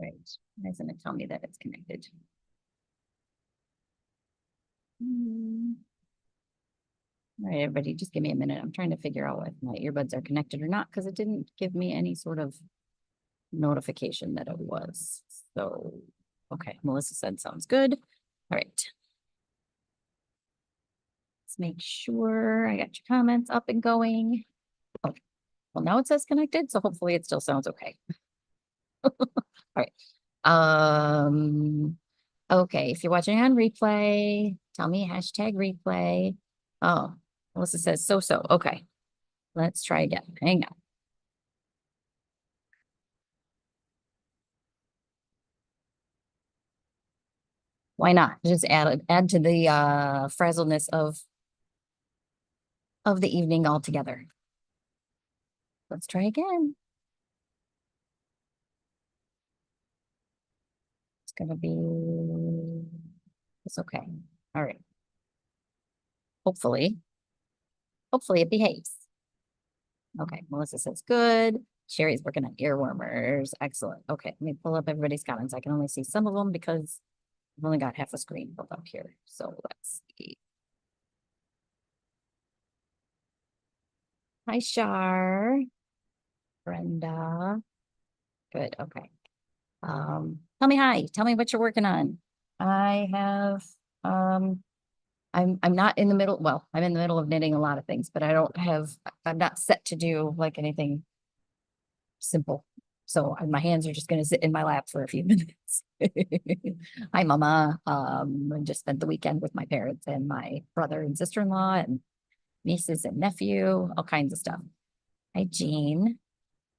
right. It's going to tell me that it's connected. All right, everybody, just give me a minute. I'm trying to figure out if my earbuds are connected or not because it didn't give me any sort of notification that it was. So, okay, Melissa said sounds good. All right. Let's make sure I got your comments up and going. Oh, well, now it says connected, so hopefully it still sounds okay. All right. Okay, if you're watching on replay, tell me hashtag replay. Oh, Melissa says so. Okay, let's try again. Hang on. Why not? Just add to the frazzleness of the evening altogether. Let's try again. It's gonna be it's okay. All right. Hopefully it behaves. Okay, Melissa says good. Sherry's working on earwormers. Excellent. Okay, let me pull up everybody's comments. I can only see some of them because I've only got half a screen pulled up here. So let's see. Hi, Shar. Brenda. Good. Okay. Tell me hi. Tell me what you're working on. I have I'm not in the middle. Well, I'm in the middle of knitting a lot of things, but I'm not set to do like anything simple. So my hands are just going to sit in my lap for a few minutes. Hi, Mama. I just spent the weekend with my parents and my brother and sister-in-law and nieces and nephew, all kinds of stuff. Hi, Jean.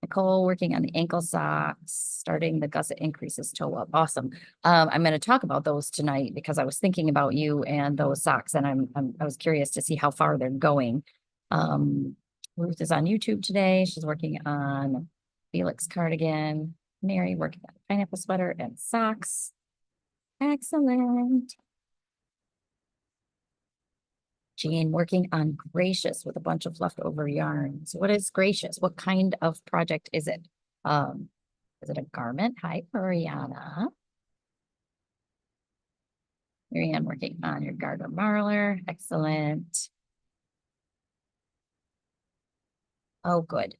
Nicole working on the ankle socks, starting the gusset increases toe up. Awesome. I'm going to talk about those tonight because I was thinking about you and those socks, and I was curious to see how far they're going. Ruth is on YouTube today. She's working on Felix cardigan. Mary working on pineapple sweater and socks. Excellent. Jean working on Gracious with a bunch of leftover yarns. What is Gracious? What kind of project is it? Is it a garment? Hi, Mariana. Marianne working on your garter marler. Excellent. Oh, good.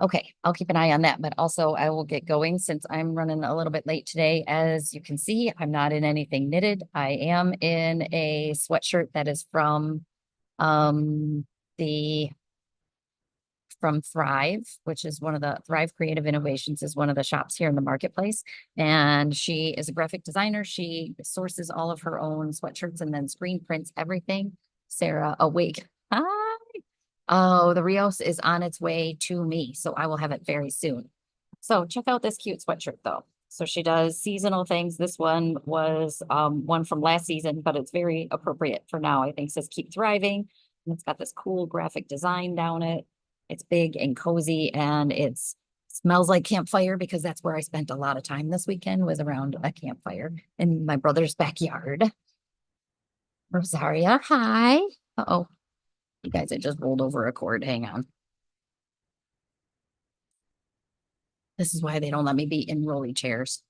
Okay, I'll keep an eye on that, but also I will get going since I'm running a little bit late today. As you can see, I'm not in anything knitted. I am in a sweatshirt that is from Thrive, which is one of the Thrive Creative Innovations is one of the shops here in the marketplace. And she is a graphic designer. She sources all of her own sweatshirts and then screen prints everything. Sarah, awake. Hi. Oh, the Rios is on its way to me, so I will have it very soon. So check out this cute sweatshirt though. So she does seasonal things. This one was one from last season, but it's very appropriate for now. I think it says keep thriving. And it's got this cool graphic design down it. It's big and cozy and it's smells like campfire because that's where I spent a lot of time this weekend was around a campfire in my brother's backyard. Rosaria, hi. Uh-oh. You guys, it just rolled over a cord. Hang on. This is why they don't let me be in rolly chairs.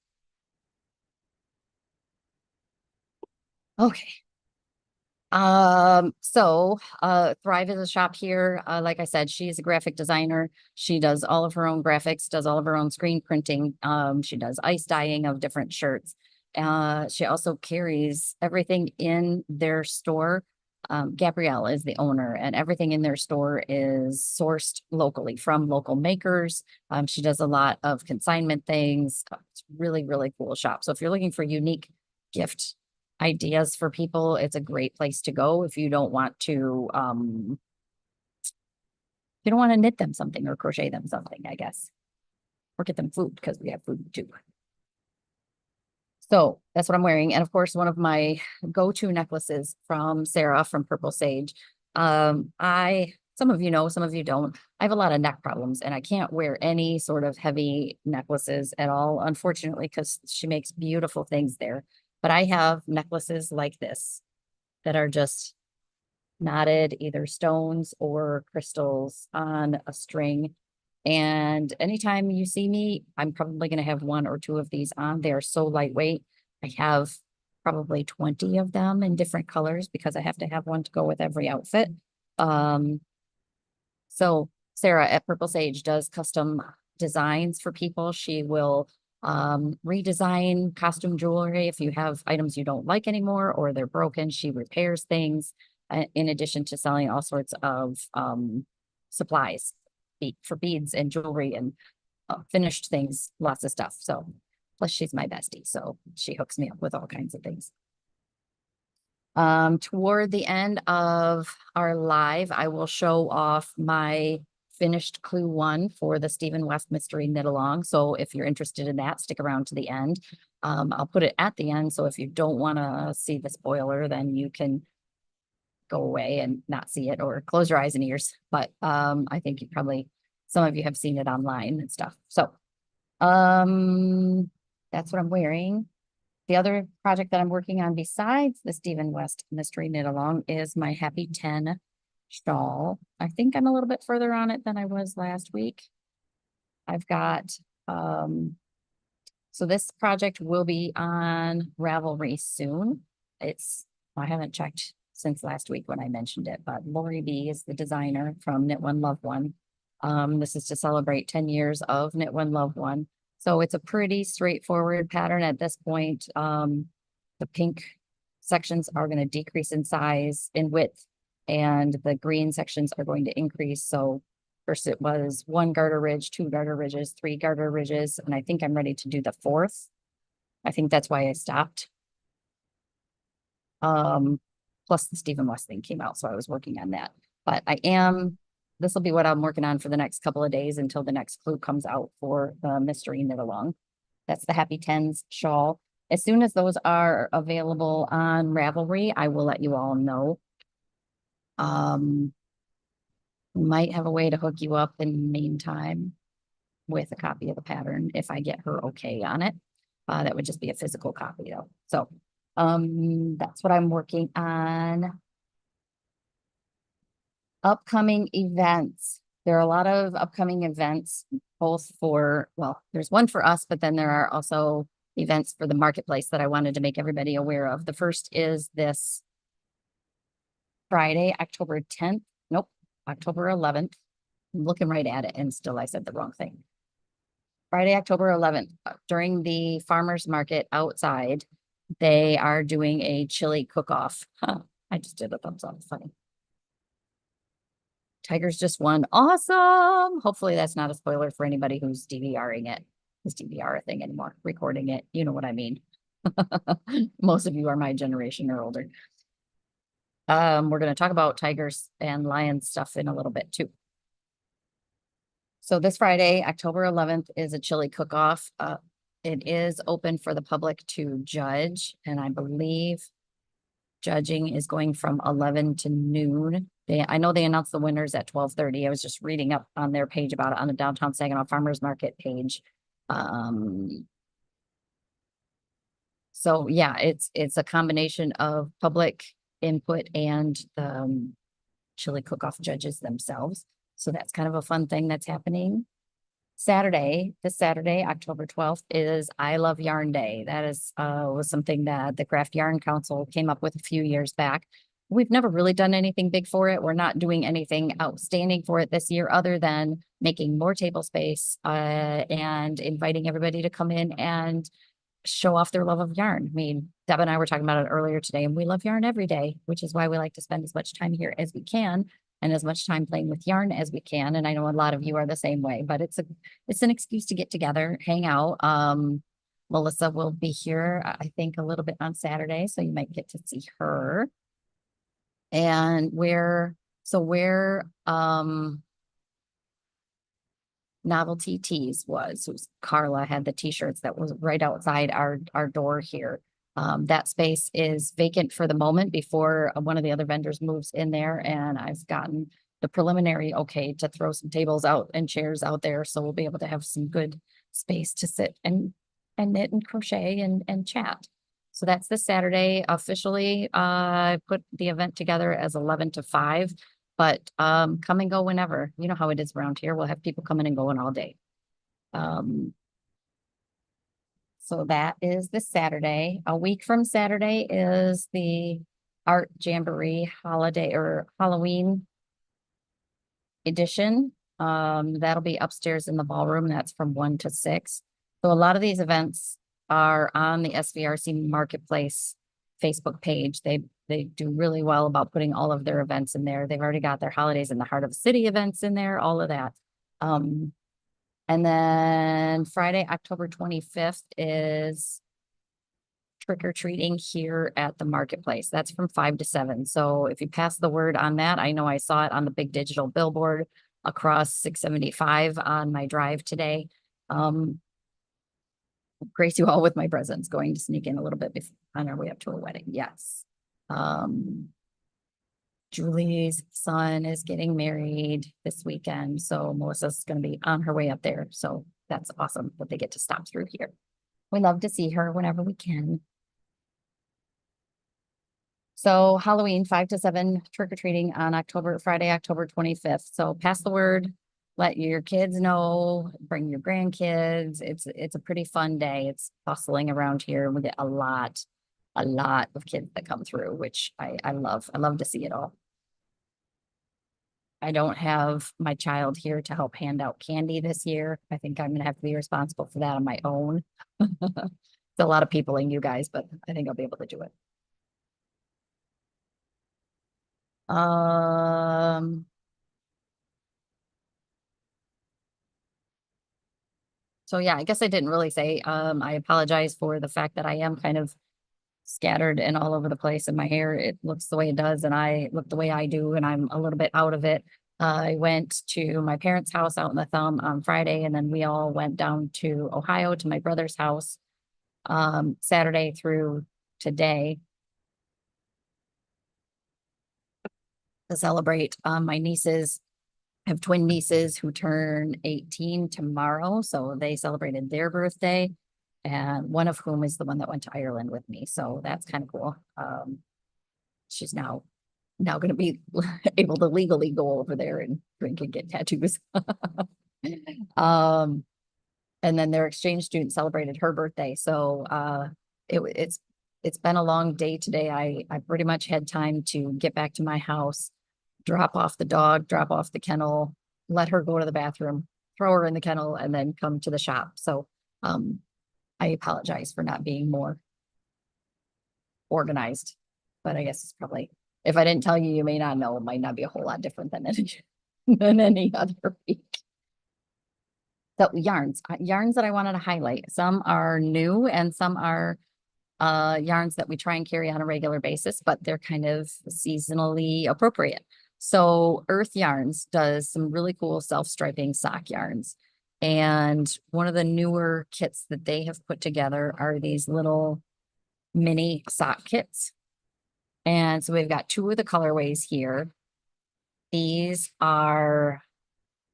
Okay. Thrive is a shop here. Like I said, she's a graphic designer. She does all of her own graphics, does all of her own screen printing. She does ice dyeing of different shirts. She also carries everything in their store. Gabrielle is the owner, and everything in their store is sourced locally from local makers. She does a lot of consignment things. It's really, really cool shop. So if you're looking for unique gift ideas for people, it's a great place to go if you don't want to knit them something or crochet them something, I guess. Or get them food because we have food too. So that's what I'm wearing. And of course, one of my go-to necklaces from Sarah from Purple Sage. Some of you know, some of you don't. I have a lot of neck problems and I can't wear any sort of heavy necklaces at all, unfortunately, because she makes beautiful things there. But I have necklaces like this that are just knotted, either stones or crystals on a string. And anytime you see me, I'm probably going to have one or two of these on. They're so lightweight. I have probably 20 of them in different colors because I have to have one to go with every outfit. Um, so Sarah at Purple Sage does custom designs for people. She will redesign costume jewelry. If you have items you don't like anymore or they're broken, she repairs things in addition to selling all sorts of supplies for beads and jewelry and finished things, lots of stuff. So plus she's my bestie, so she hooks me up with all kinds of things. Toward the end of our live, I will show off my finished clue one for the Stephen West Mystery Knit Along. So if you're interested in that, stick around to the end. I'll put it at the end. So if you don't want to see the spoiler, then you can go away and not see it or close your eyes and ears. But I think some of you have seen it online and stuff. So that's what I'm wearing. The other project that I'm working on besides the Stephen West Mystery Knit Along is my Happy 10 shawl. I think I'm a little bit further on it than I was last week. I've got, so this project will be on Ravelry soon. I haven't checked since last week when I mentioned it, but Lori B is the designer from Knit One Love One. This is to celebrate 10 years of Knit One Love One. So it's a pretty straightforward pattern at this point. The pink sections are going to decrease in size, in width, and the green sections are going to increase. So first it was 1 garter ridge, 2 garter ridges, 3 garter ridges, and I think I'm ready to do the 4th. I think that's why I stopped. Plus the Stephen West thing came out, so I was working on that. But this will be what I'm working on for the next couple of days until the next clue comes out for the Mystery Knit Along. That's the Happy Tens shawl. As soon as those are available on Ravelry, I will let you all know. Might have a way to hook you up in the meantime with a copy of the pattern if I get her okay on it. That would just be a physical copy though. So that's what I'm working on. Upcoming events. There are a lot of upcoming events, both there's one for us, but then there are also events for the marketplace that I wanted to make everybody aware of. The first is this Friday, October 10th. Nope, October 11th. I'm looking right at it and still I said the wrong thing. Friday, October 11th, during the farmer's market outside, they are doing a chili cook-off. I just did a thumbs up, funny. Tigers just won. Awesome. Hopefully that's not a spoiler for anybody who's DVRing it. Is DVR a thing anymore? Recording it. You know what I mean. Most of you are my generation or older. We're going to talk about Tigers and Lions stuff in a little bit too. So this Friday, October 11th, is a chili cook-off. It is open for the public to judge, and I believe judging is going from 11 to noon. I know they announced the winners at 12:30. I was just reading up on their page about it on the Downtown Saginaw Farmers Market page. So yeah, it's a combination of public input and the chili cook-off judges themselves. So that's kind of a fun thing that's happening. This Saturday, October 12th, is I Love Yarn Day. That was something that the Craft Yarn Council came up with a few years back. We've never really done anything big for it. We're not doing anything outstanding for it this year other than making more table space and inviting everybody to come in and show off their love of yarn. I mean, Deb and I were talking about it earlier today, and we love yarn every day, which is why we like to spend as much time here as we can and as much time playing with yarn as we can. And I know a lot of you are the same way, but it's an excuse to get together, hang out. Melissa will be here, I think, a little bit on Saturday, so you might get to see her. And where Novelty Tees was Carla had the t-shirts that was right outside our door here. That space is vacant for the moment before one of the other vendors moves in there, and I've gotten the preliminary okay to throw some tables out and chairs out there, so we'll be able to have some good space to sit and knit and crochet and chat. So that's this Saturday. Officially, I put the event together as 11 to 5, But come and go whenever. You know how it is around here. We'll have people coming and going all day. Um, so that is this Saturday. A week from Saturday is the Art Jamboree holiday or Halloween edition. That'll be upstairs in the ballroom. That's from 1 to 6. So a lot of these events are on the SVRC Marketplace Facebook page. They do really well about putting all of their events in there. They've already got their Holidays in the Heart of the City events in there, all of that. And then Friday, October 25th is trick or treating here at the marketplace. That's from 5 to 7. So if you pass the word on that, I know I saw it on the big digital billboard across 675 on my drive today. Grace you all with my presents, going to sneak in a little bit on our way up to a wedding. Yes. Julie's son is getting married this weekend, so Melissa's going to be on her way up there. So that's awesome that they get to stop through here. We love to see her whenever we can. So Halloween, 5 to 7, trick-or-treating on Friday, October 25th. So pass the word, let your kids know, bring your grandkids. It's a pretty fun day. It's bustling around here. We get a lot of kids that come through, which I love. I love to see it all. I don't have my child here to help hand out candy this year. I think I'm going to have to be responsible for that on my own. It's a lot of peopling, you guys, but I think I'll be able to do it. So yeah, I guess I didn't really say, I apologize for the fact that I am kind of scattered and all over the place and my hair, it looks the way it does and I look the way I do and I'm a little bit out of it. I went to my parents' house out in the Thumb on Friday and then we all went down to Ohio to my brother's house Saturday through today to celebrate. My nieces have twin nieces who turn 18 tomorrow. So they celebrated their birthday. And one of whom is the one that went to Ireland with me. So that's kind of cool. She's now going to be able to legally go over there and drink and get tattoos. And then their exchange student celebrated her birthday. So it's been a long day today. I pretty much had time to get back to my house, drop off the dog, drop off the kennel, let her go to the bathroom, throw her in the kennel, and then come to the shop. So I apologize for not being more organized, but I guess it's probably, if I didn't tell you, you may not know, it might not be a whole lot different than any other week. So yarns that I wanted to highlight. Some are new and some are yarns that we try and carry on a regular basis, but they're kind of seasonally appropriate. So Earth Yarns does some really cool self-striping sock yarns. And one of the newer kits that they have put together are these little mini sock kits. And so we've got 2 of the colorways here. These are,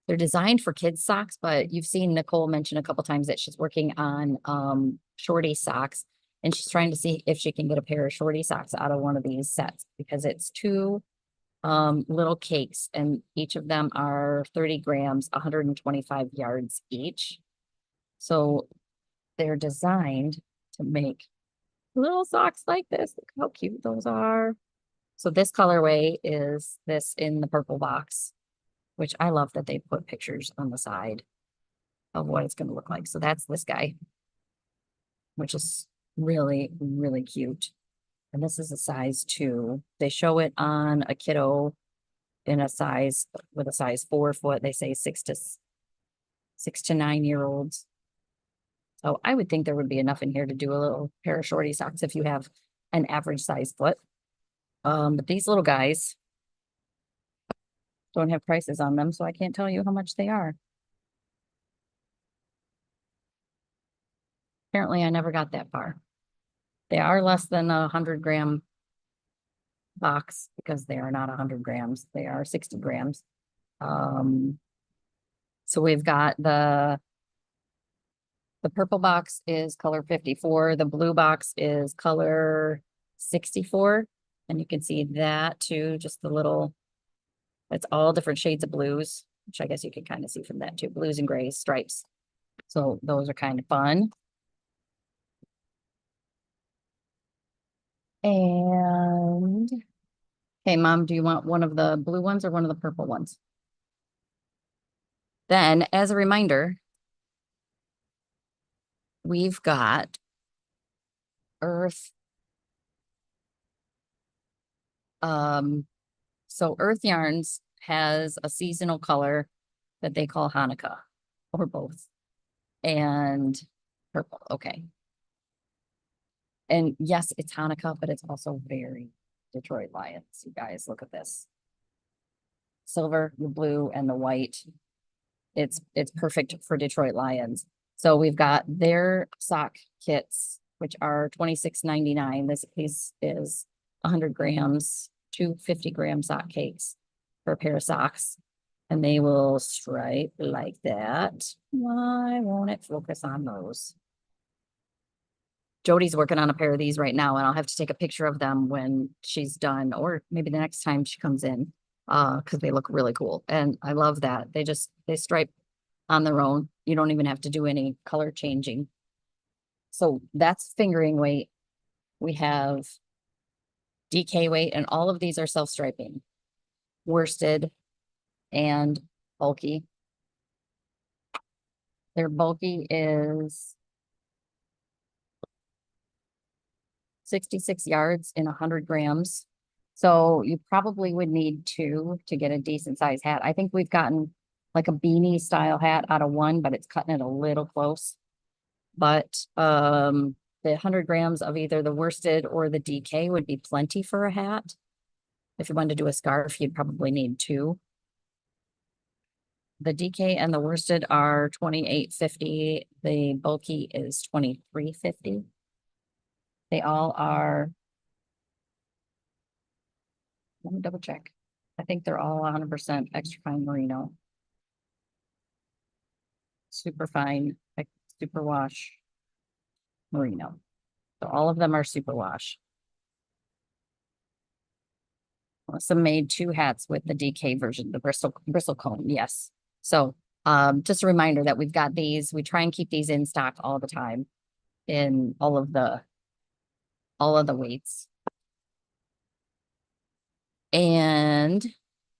they're designed for kids socks, but you've seen Nicole mention a couple times that she's working on shorty socks. And she's trying to see if she can get a pair of shorty socks out of one of these sets because it's 2 little cakes and each of them are 30 grams, 125 yards each. So they're designed to make little socks like this. Look how cute those are. So this colorway is this in the purple box, which I love that they put pictures on the side of what it's going to look like. So that's this guy, which is really, really cute. And this is a size 2. They show it on a kiddo in a size with a size 4 foot. They say 6 to 9 year olds. So I would think there would be enough in here to do a little pair of shorty socks if you have an average size foot. But these little guys don't have prices on them, so I can't tell you how much they are. Apparently I never got that far. They are less than 100-gram box because they are not 100 grams. They are 60 grams. So we've got the purple box is color 54. The blue box is color 64. And you can see that too, just the little It's all different shades of blues, which I guess you can kind of see from that too. Blues and grays, stripes. So those are kind of fun. And hey, Mom, do you want one of the blue ones or one of the purple ones? Then, as a reminder, we've got Earth. So Earth Yarns has a seasonal color that they call Hanukkah, or both, and purple. Okay. And yes, it's Hanukkah, but it's also very Detroit Lions. You guys, look at this. Silver, the blue, and the white. It's perfect for Detroit Lions. So we've got their sock kits, which are $26.99. This piece is 100 grams, 250-gram sock cakes for a pair of socks. And they will stripe like that. Why won't it focus on those? Jody's working on a pair of these right now, and I'll have to take a picture of them when she's done, or maybe the next time she comes in, because they look really cool. And I love that. They stripe on their own. You don't even have to do any color changing. So that's fingering weight. We have DK weight, and all of these are self-striping, worsted and bulky. Their bulky is 66 yards in 100 grams. So you probably would need two to get a decent size hat. I think we've gotten like a beanie style hat out of one, but it's cutting it a little close. But the 100 grams of either the worsted or the DK would be plenty for a hat. If you wanted to do a scarf, you'd probably need two. The DK and the worsted are $28.50. The bulky is $23.50. They all are, let me double check. I think they're all 100% extra fine merino. Super fine, like super wash merino. So all of them are super wash. Melissa made two hats with the DK version, the bristle comb, yes. So just a reminder that we've got these. We try and keep these in stock all the time in all of the weights. And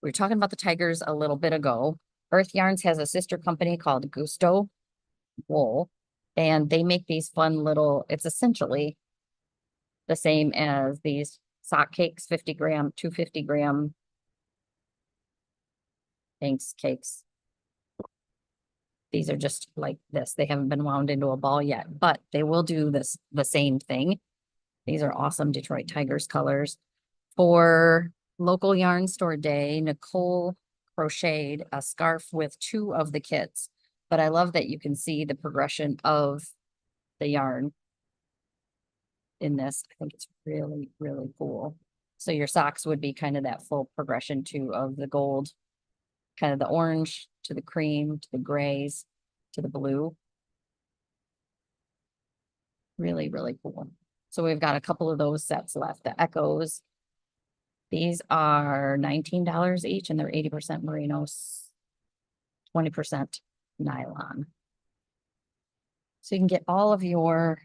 we were talking about the tigers a little bit ago. Earth Yarns has a sister company called Gusto Wool, and they make these fun little, it's essentially the same as these sock cakes, 50-gram, 250-gram thanks cakes. These are just like this. They haven't been wound into a ball yet, but they will do this the same thing. These are awesome Detroit Tigers colors. For local yarn store day, Nicole crocheted a scarf with two of the kits, but I love that you can see the progression of the yarn in this. I think it's really, really cool. So your socks would be kind of that full progression too of the gold, kind of the orange to the cream, to the grays, to the blue. Really, really cool. So we've got a couple of those sets left. The Echoes. These are $19 each, and they're 80% merino, 20% nylon. So you can get all of your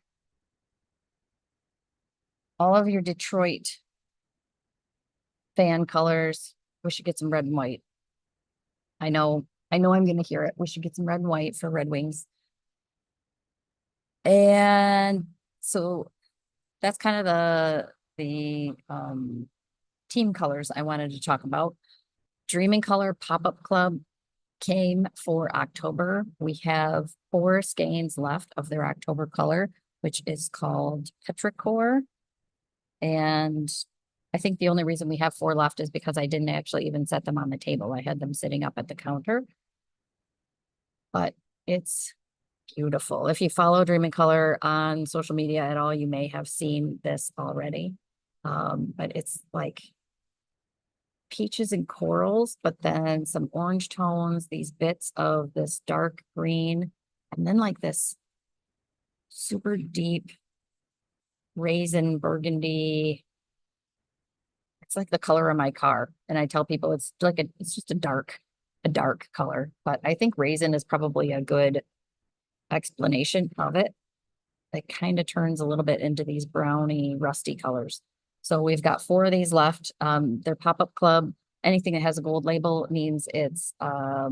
Detroit fan colors. We should get some red and white. I know I'm going to hear it. We should get some red and white for Red Wings. And so that's kind of the team colors I wanted to talk about. Dream in Color Pop-Up Club came for October. We have 4 skeins left of their October color, which is called Petrichor. And I think the only reason we have 4 left is because I didn't actually even set them on the table. I had them sitting up at the counter. But it's beautiful. If you follow Dream in Color on social media at all, you may have seen this already. But it's like peaches and corals, but then some orange tones, these bits of this dark green, and then like this super deep raisin burgundy. it's like the color of my car. And I tell people it's like it's just a dark color. But I think raisin is probably a good explanation of it. It kind of turns a little bit into these browny, rusty colors. So we've got 4 of these left. They're pop-up club. Anything that has a gold label means it's a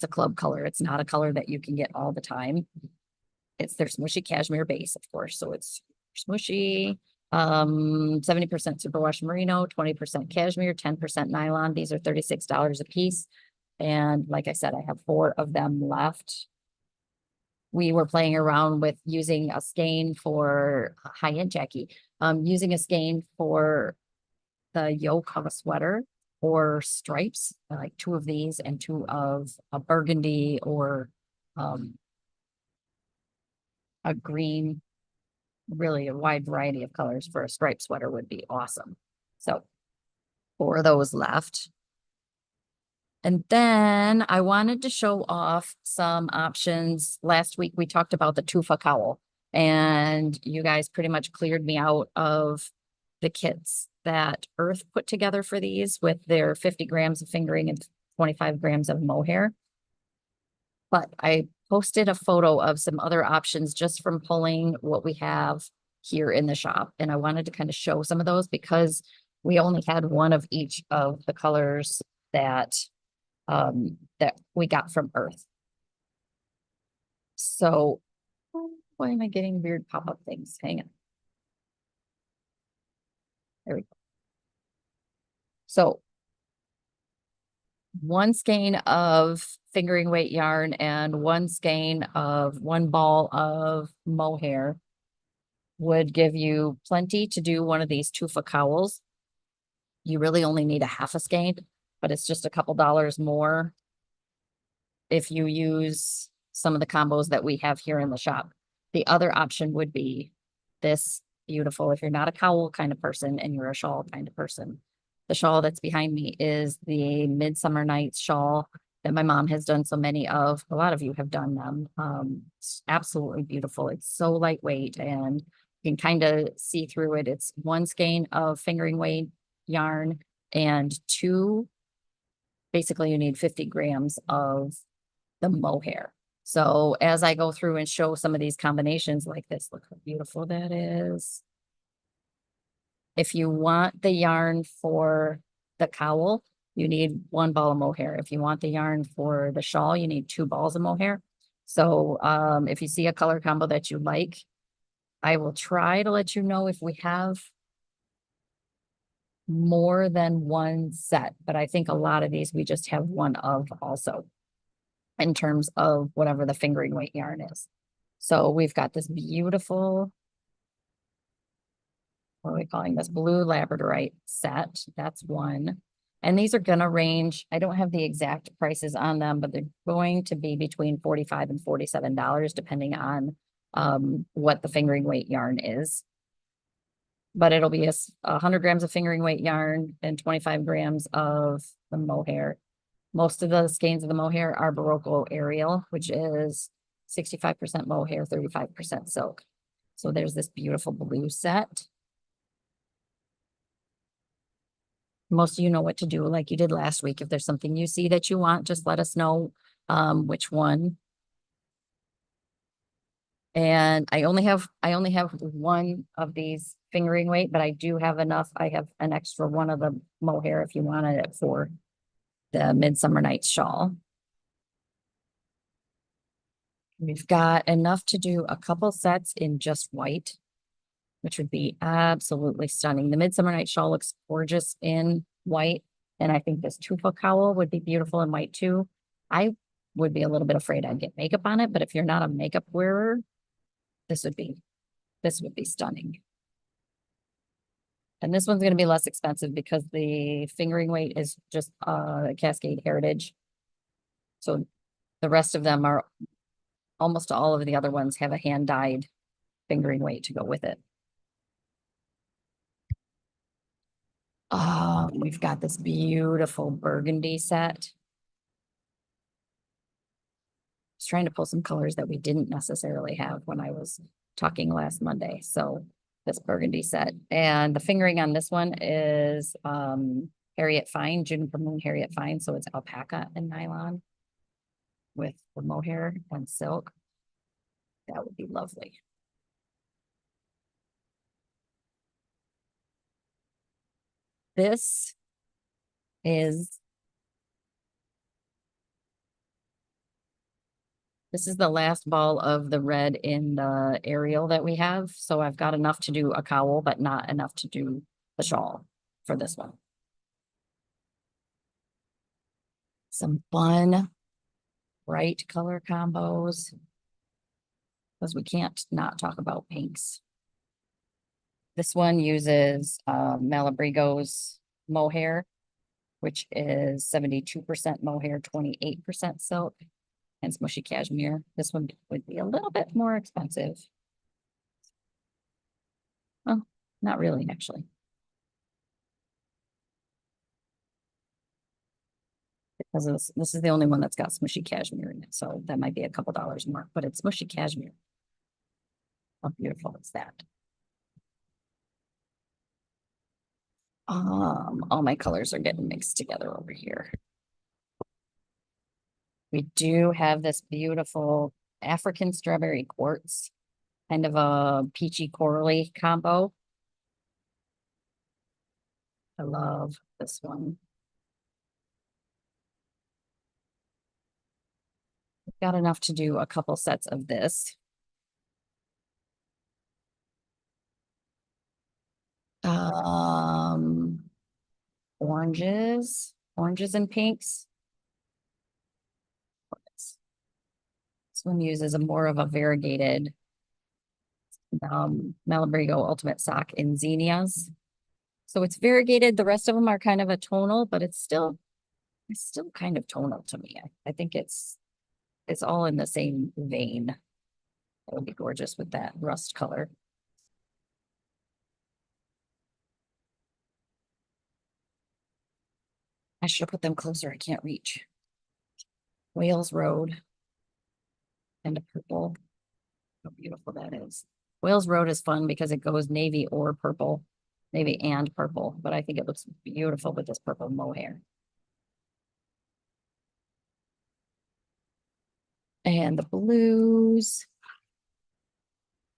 club color. It's not a color that you can get all the time. It's their smushy cashmere base, of course. So it's smushy, 70% superwash merino, 20% cashmere, 10% nylon. These are $36 a piece. And like I said, I have 4 of them left. We were playing around with using a skein for high-end Jackie, using a skein for the yoke of a sweater or stripes, like 2 of these and 2 of a burgundy or a green, really a wide variety of colors for a striped sweater would be awesome. So 4 of those left. And then I wanted to show off some options. Last week we talked about the tufa cowl, and you guys pretty much cleared me out of the kits that Earth put together for these with their 50 grams of fingering and 25 grams of mohair. But I posted a photo of some other options just from pulling what we have here in the shop. And I wanted to kind of show some of those because we only had one of each of the colors that we got from Earth. So why am I getting weird pop-up things? Hang on. There we go. So 1 skein of fingering weight yarn and 1 skein of 1 ball of mohair would give you plenty to do one of these tufa cowls. You really only need a half a skein, but it's just a couple dollars more if you use some of the combos that we have here in the shop. The other option would be this beautiful, if you're not a cowl kind of person and you're a shawl kind of person. The shawl that's behind me is the Midsummer Nights shawl that my mom has done so many of. A lot of you have done them. It's absolutely beautiful. It's so lightweight and you can kind of see through it. It's 1 skein of fingering weight yarn and 2, basically you need 50 grams of the mohair. So as I go through and show some of these combinations like this, look how beautiful that is. If you want the yarn for the cowl, you need 1 ball of mohair. If you want the yarn for the shawl, you need 2 balls of mohair. So if you see a color combo that you like, I will try to let you know if we have more than 1 set, but I think a lot of these we just have 1 of also in terms of whatever the fingering weight yarn is. So we've got this beautiful, what are we calling this? Blue Labradorite set. That's 1. And these are gonna range, I don't have the exact prices on them, but they're going to be between $45 and $47 depending on what the fingering weight yarn is. But it'll be 100 grams of fingering weight yarn and 25 grams of the mohair. Most of the skeins of the mohair are Barocco Ariel, which is 65% mohair, 35% silk. So there's this beautiful blue set. Most of you know what to do like you did last week. If there's something you see that you want, just let us know which one. And I only have 1 of these fingering weight, but I do have enough. I have an extra 1 of the mohair if you wanted it for the Midsummer Nights shawl. We've got enough to do a couple sets in just white, which would be absolutely stunning. The Midsummer Night shawl looks gorgeous in white. And I think this tufa cowl would be beautiful in white too. I would be a little bit afraid I'd get makeup on it, but if you're not a makeup wearer, this would be stunning. And this one's going to be less expensive because the fingering weight is just Cascade Heritage. So the rest of them are, almost all of the other ones have a hand-dyed fingering weight to go with it. We've got this beautiful burgundy set. I was trying to pull some colors that we didn't necessarily have when I was talking last Monday. So this burgundy set. And the fingering on this one is Harriet Fine, Juniper Moon Harriet Fine. So it's alpaca and nylon with the mohair and silk. That would be lovely. This is the last ball of the red in the aerial that we have. So I've got enough to do a cowl, but not enough to do the shawl for this one. Some fun, bright color combos. Because we can't not talk about pinks. This one uses Malabrigo's mohair, which is 72% mohair, 28% silk, and smushy cashmere. This one would be a little bit more expensive. Well, not really, actually. Because this is the only one that's got smushy cashmere in it, so that might be a couple dollars more, but it's smushy cashmere. How beautiful is that? All my colors are getting mixed together over here. We do have this beautiful African strawberry quartz, kind of a peachy corally combo. I love this one. We've got enough to do a couple sets of this. Oranges and pinks. This one uses a more of a variegated Malabrigo Ultimate Sock in zinnias. So it's variegated. The rest of them are kind of a tonal, but it's still kind of tonal to me. I think it's all in the same vein. That would be gorgeous with that rust color. I should have put them closer. I can't reach. Wales Road and a purple. How beautiful that is. Wales Road is fun because it goes navy or purple, navy and purple, but I think it looks beautiful with this purple mohair. And the blues.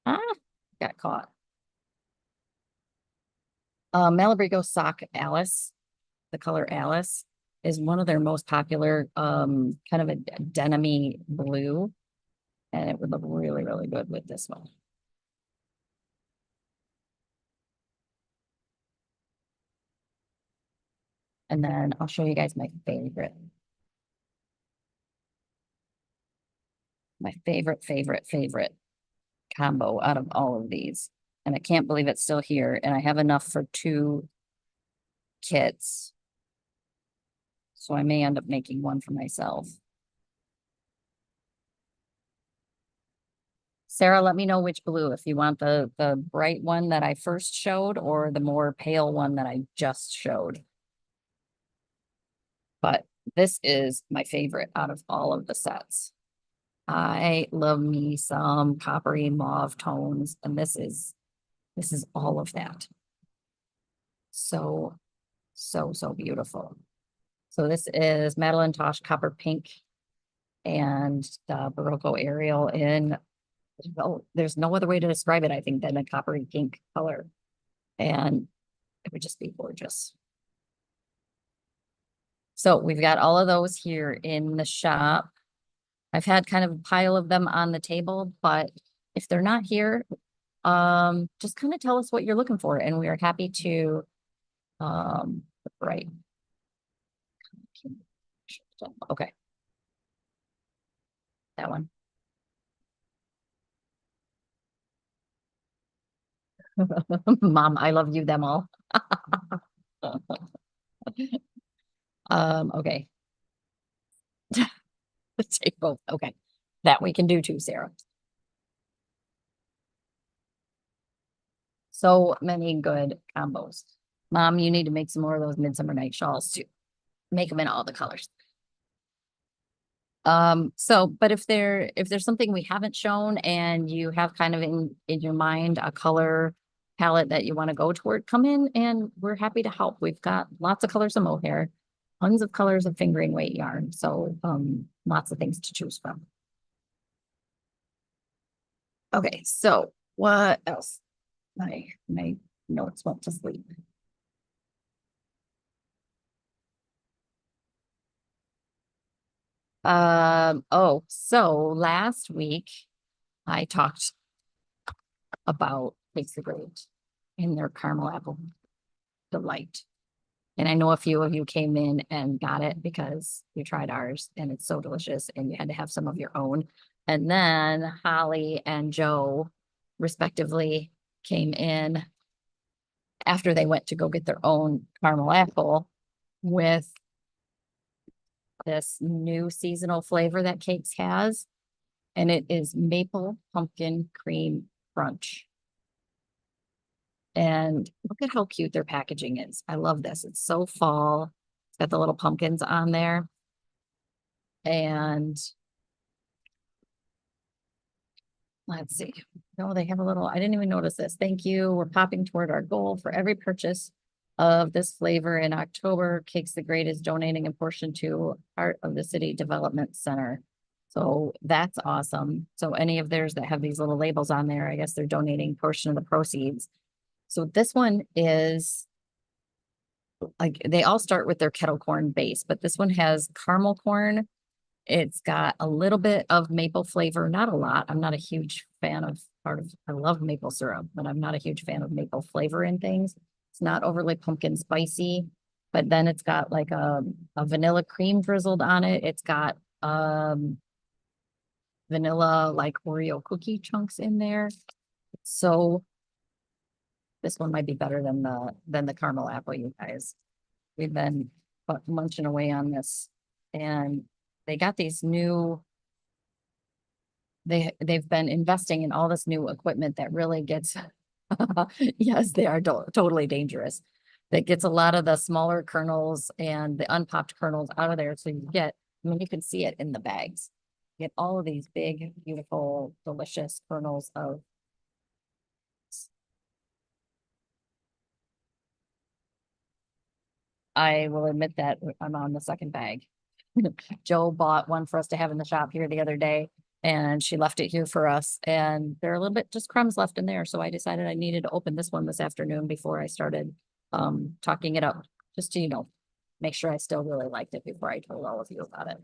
Got caught. Malabrigo Sock Alice, the color Alice, is one of their most popular, kind of a denim-y blue. And it would look really, really good with this one. And then I'll show you guys my favorite. My favorite combo out of all of these. And I can't believe it's still here. And I have enough for 2 kits. So I may end up making one for myself. Sarah, let me know which blue, if you want the bright one that I first showed or the more pale one that I just showed. But this is my favorite out of all of the sets. I love me some coppery mauve tones, and this is all of that. So beautiful. So this is Madeline Tosh Copper Pink and the Barocco Ariel in, well, there's no other way to describe it, I think, than a coppery pink color. And it would just be gorgeous. So we've got all of those here in the shop. I've had kind of a pile of them on the table, but if they're not here, just kind of tell us what you're looking for, and we are happy to, right. Okay. That one. Mom, I love you, them all. Okay. Take both. Okay. That we can do too, Sarah. So many good combos. Mom, you need to make some more of those Midsummer Night shawls too. Make them in all the colors. But if there's something we haven't shown and you have kind of in your mind a color palette that you want to go toward, come in and we're happy to help. We've got lots of colors of mohair, tons of colors of fingering weight yarn. So lots of things to choose from. Okay, so what else? My notes went to sleep. Oh, so last week I talked about Takes the Great and their caramel apple delight. And I know a few of you came in and got it because you tried ours and it's so delicious and you had to have some of your own. And then Holly and Joe, respectively, came in after they went to go get their own caramel apple with this new seasonal flavor that Cakes has. And it is maple pumpkin cream crunch. And look at how cute their packaging is. I love this. It's so fall. It's got the little pumpkins on there. And let's see. No, they have a little, I didn't even notice this. Thank you. We're popping toward our goal for every purchase of this flavor in October. Cakes the Great is donating a portion to Heart of the City Development Center. So that's awesome. So any of theirs that have these little labels on there, I guess they're donating a portion of the proceeds. So this one is like they all start with their kettle corn base, but this one has caramel corn. It's got a little bit of maple flavor, not a lot. I'm not a huge fan of I love maple syrup, but I'm not a huge fan of maple flavor in things. It's not overly pumpkin spicy, but then it's got like a vanilla cream drizzled on it. It's got vanilla like Oreo cookie chunks in there. So this one might be better than the caramel apple, you guys. We've been munching away on this, and they got these new. They've been investing in all this new equipment that really gets. Yes, they are totally dangerous. That gets a lot of the smaller kernels and the unpopped kernels out of there, so you get. I mean, you can see it in the bags. You get all of these big, beautiful, delicious kernels of I will admit that I'm on the second bag. Joe bought one for us to have in the shop here the other day, and she left it here for us. And there are a little bit just crumbs left in there. So I decided I needed to open this one this afternoon before I started talking it up, just to, make sure I still really liked it before I told all of you about it.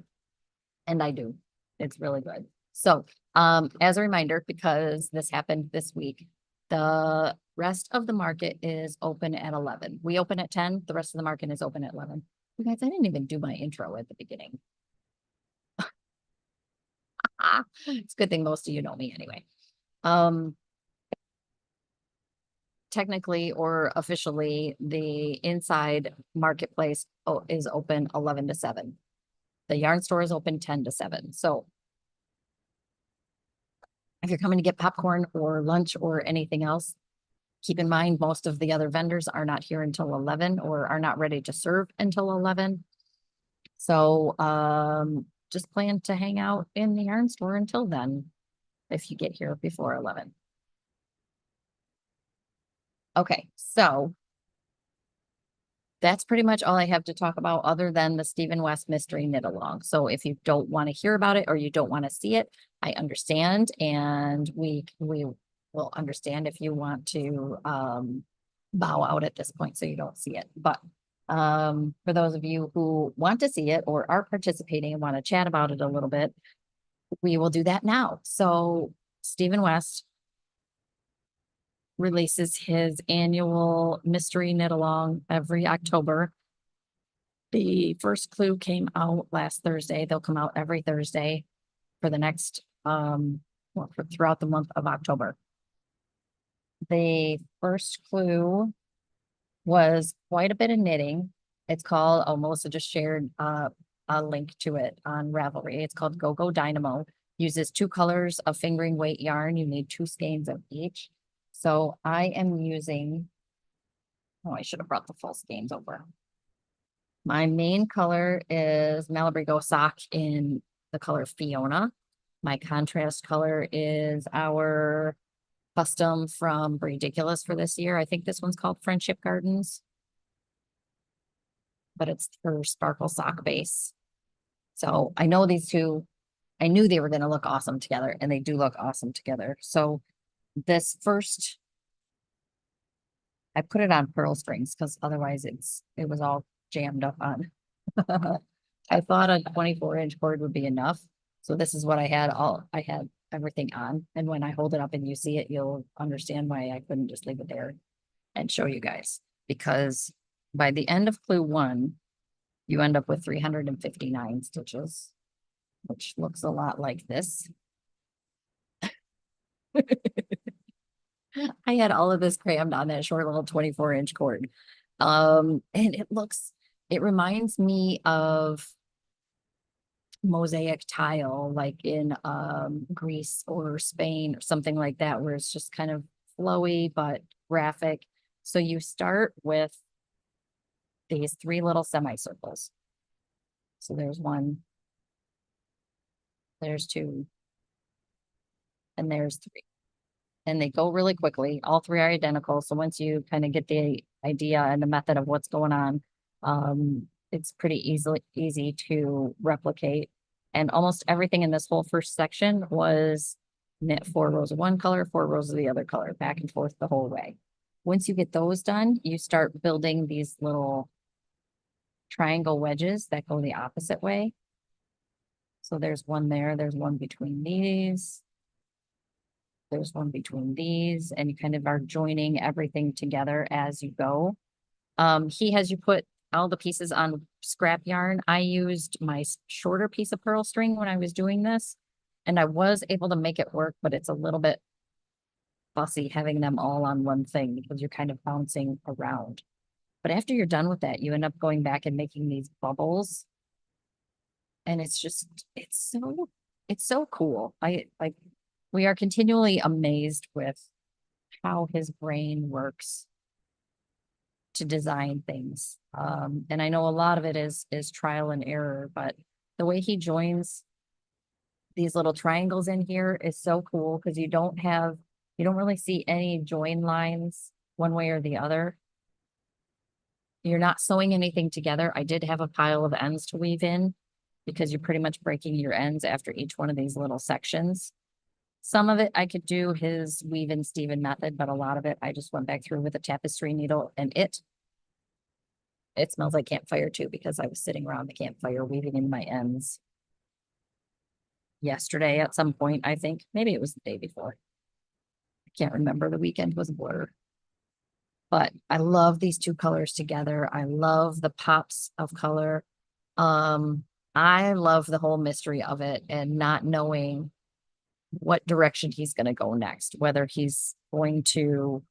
And I do. It's really good. So as a reminder, because this happened this week, the rest of the market is open at 11. We open at 10. The rest of the market is open at 11. You guys, I didn't even do my intro at the beginning. It's a good thing most of you know me anyway. Technically or officially, the inside marketplace is open 11 to 7. The yarn store is open 10 to 7. So if you're coming to get popcorn or lunch or anything else, keep in mind, most of the other vendors are not here until 11 or are not ready to serve until 11. So just plan to hang out in the yarn store until then, if you get here before 11. Okay, so that's pretty much all I have to talk about other than the Stephen West mystery knit along. So if you don't want to hear about it or you don't want to see it, I understand. And we will understand if you want to bow out at this point so you don't see it. But for those of you who want to see it or are participating and want to chat about it a little bit, we will do that now. So Stephen West releases his annual mystery knit along every October. The first clue came out last Thursday. They'll come out every Thursday for the next throughout the month of October. The first clue was quite a bit of knitting. It's called, Melissa just shared a link to it on Ravelry. It's called Go Go Dynamo. Uses 2 colors of fingering weight yarn. You need 2 skeins of each. So I am using, I should have brought the full skeins over. My main color is Malabrigo Sock in the color Fiona. My contrast color is our custom from Ridiculous for this year. I think this one's called Friendship Gardens, but it's her sparkle sock base. So I know these two, I knew they were going to look awesome together, and they do look awesome together. So this first, I put it on pearl strings because otherwise it was all jammed up on. I thought a 24-inch cord would be enough. So this is what I had everything on. And when I hold it up and you see it, you'll understand why I couldn't just leave it there and show you guys. Because by the end of clue 1, you end up with 359 stitches, which looks a lot like this. I had all of this crammed on that short little 24-inch cord. And it reminds me of mosaic tile, like in Greece or Spain or something like that, where it's just kind of flowy but graphic. So you start with these 3 little semicircles. So there's 1, there's 2, and there's 3. And they go really quickly. All 3 are identical. So once you kind of get the idea and the method of what's going on, it's pretty easy to replicate. And almost everything in this whole first section was knit 4 rows of one color, 4 rows of the other color, back and forth the whole way. Once you get those done, you start building these little triangle wedges that go the opposite way. So there's one there, there's one between these. There's one between these, and you kind of are joining everything together as you go. He has you put all the pieces on scrap yarn. I used my shorter piece of pearl string when I was doing this, and I was able to make it work, but it's a little bit fussy having them all on one thing because you're kind of bouncing around. But after you're done with that, you end up going back and making these bubbles. And it's so cool. We are continually amazed with how his brain works to design things. And I know a lot of it is trial and error, but the way he joins these little triangles in here is so cool because you don't really see any join lines one way or the other. You're not sewing anything together. I did have a pile of ends to weave in because you're pretty much breaking your ends after each one of these little sections. Some of it I could do his weave in Steven method, but a lot of it I just went back through with a tapestry needle, and it smells like campfire too because I was sitting around the campfire weaving in my ends yesterday at some point. I think maybe it was the day before. I can't remember. The weekend was a blur. But I love these 2 colors together. I love the pops of color. I love the whole mystery of it and not knowing what direction he's going to go next, whether he's going to,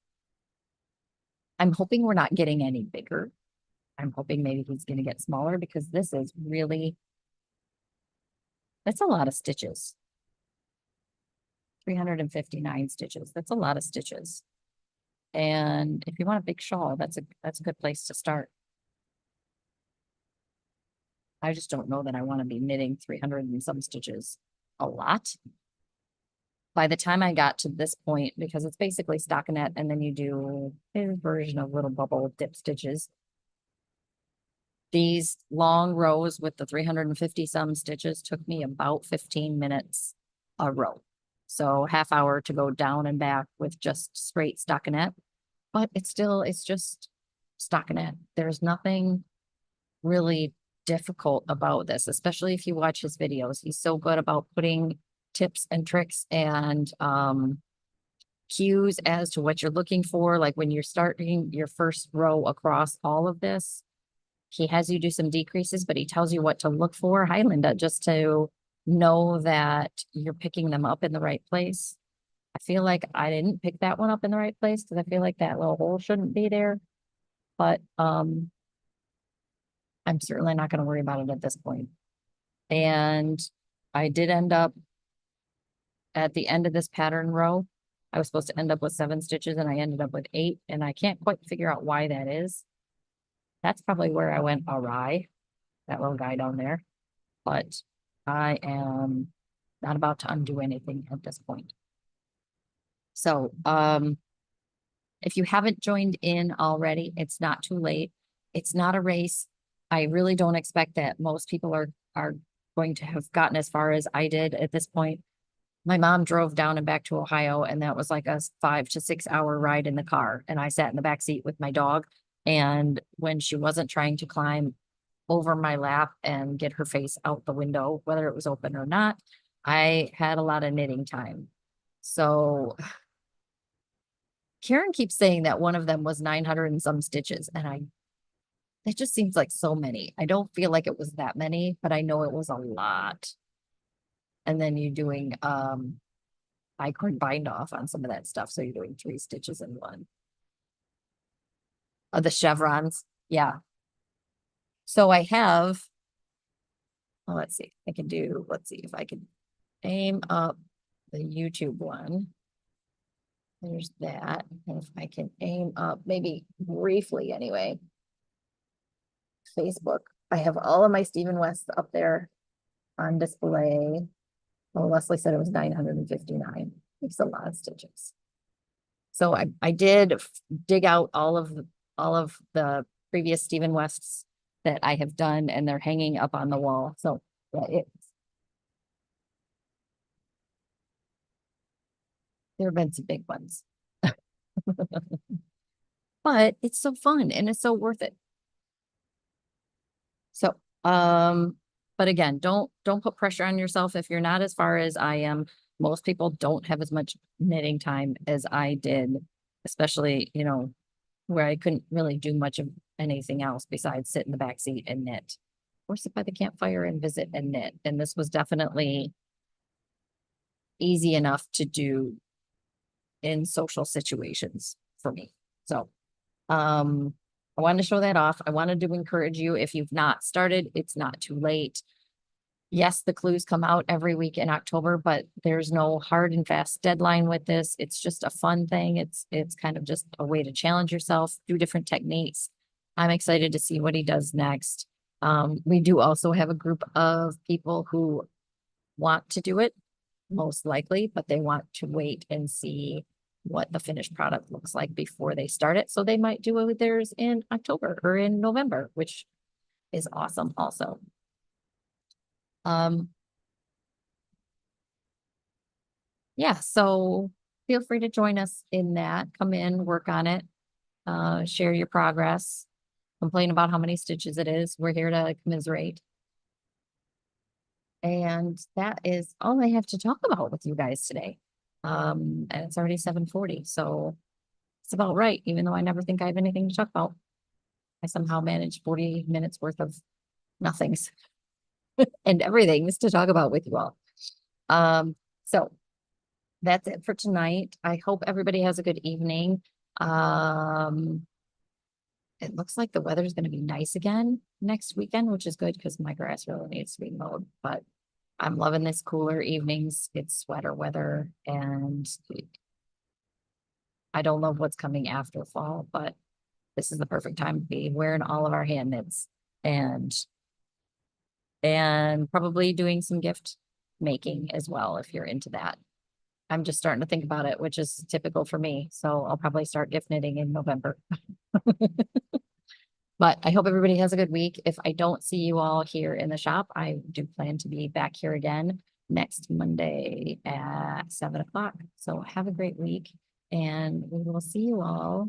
I'm hoping we're not getting any bigger. I'm hoping maybe he's going to get smaller because this is really, that's a lot of stitches. 359 stitches. That's a lot of stitches. And if you want a big shawl, that's a good place to start. I just don't know that I want to be knitting 300 and some stitches a lot. By the time I got to this point, because it's basically stockinette, and then you do a version of little bubble dip stitches. These long rows with the 350 some stitches took me about 15 minutes a row. So half hour to go down and back with just straight stockinette, but it's just stockinette. There's nothing really difficult about this, especially if you watch his videos. He's so good about putting tips and tricks and cues as to what you're looking for. Like when you're starting your first row across all of this, he has you do some decreases, but he tells you what to look for. Hi, Linda, just to know that you're picking them up in the right place. I feel like I didn't pick that one up in the right place because I feel like that little hole shouldn't be there. But I'm certainly not going to worry about it at this point. And I did end up at the end of this pattern row. I was supposed to end up with 7 stitches and I ended up with 8, and I can't quite figure out why that is. That's probably where I went awry, that little guy down there. But I am not about to undo anything at this point. So, if you haven't joined in already, it's not too late. It's not a race. I really don't expect that most people are going to have gotten as far as I did at this point. My mom drove down and back to Ohio, and that was like a 5 to 6 hour ride in the car. And I sat in the back seat with my dog. And when she wasn't trying to climb over my lap and get her face out the window, whether it was open or not, I had a lot of knitting time. So Karen keeps saying that one of them was 900 and some stitches. And that just seems like so many. I don't feel like it was that many, but I know it was a lot. And then you're doing, I could bind off on some of that stuff. So you're doing 3 stitches in one. The chevrons. Yeah. So I have, well, let's see. Let's see if I can aim up the YouTube one. There's that. And if I can aim up, maybe briefly anyway, Facebook. I have all of my Stephen West up there on display. Well, Leslie said it was 959. It's a lot of stitches. So I did dig out all of the previous Stephen Wests that I have done, and they're hanging up on the wall. So yeah, there have been some big ones. But it's so fun and it's so worth it. So, but again, don't put pressure on yourself if you're not as far as I am. Most people don't have as much knitting time as I did, especially, where I couldn't really do much of anything else besides sit in the back seat and knit or sit by the campfire and visit and knit. And this was definitely easy enough to do in social situations for me. So, I wanted to show that off. I wanted to encourage you. If you've not started, it's not too late. Yes, the clues come out every week in October, but there's no hard and fast deadline with this. It's just a fun thing. It's kind of just a way to challenge yourself, do different techniques. I'm excited to see what he does next. We do also have a group of people who want to do it, most likely, but they want to wait and see what the finished product looks like before they start it. So they might do theirs in October or in November, which is awesome also. Yeah, so feel free to join us in that. Come in, work on it, share your progress, complain about how many stitches it is. We're here to commiserate. And that is all I have to talk about with you guys today. And it's already 7:40, so it's about right, even though I never think I have anything to talk about. I somehow managed 40 minutes worth of nothings and everything's to talk about with you all. So that's it for tonight. I hope everybody has a good evening. It looks like the weather is going to be nice again next weekend, which is good because my grass really needs to be mowed. But I'm loving this cooler evenings. It's sweater weather, and I don't love what's coming after fall, but this is the perfect time to be wearing all of our hand knits and probably doing some gift making as well if you're into that. I'm just starting to think about it, which is typical for me. So I'll probably start gift knitting in November. But I hope everybody has a good week. If I don't see you all here in the shop, I do plan to be back here again next Monday at 7 o'clock. So have a great week, and we will see you all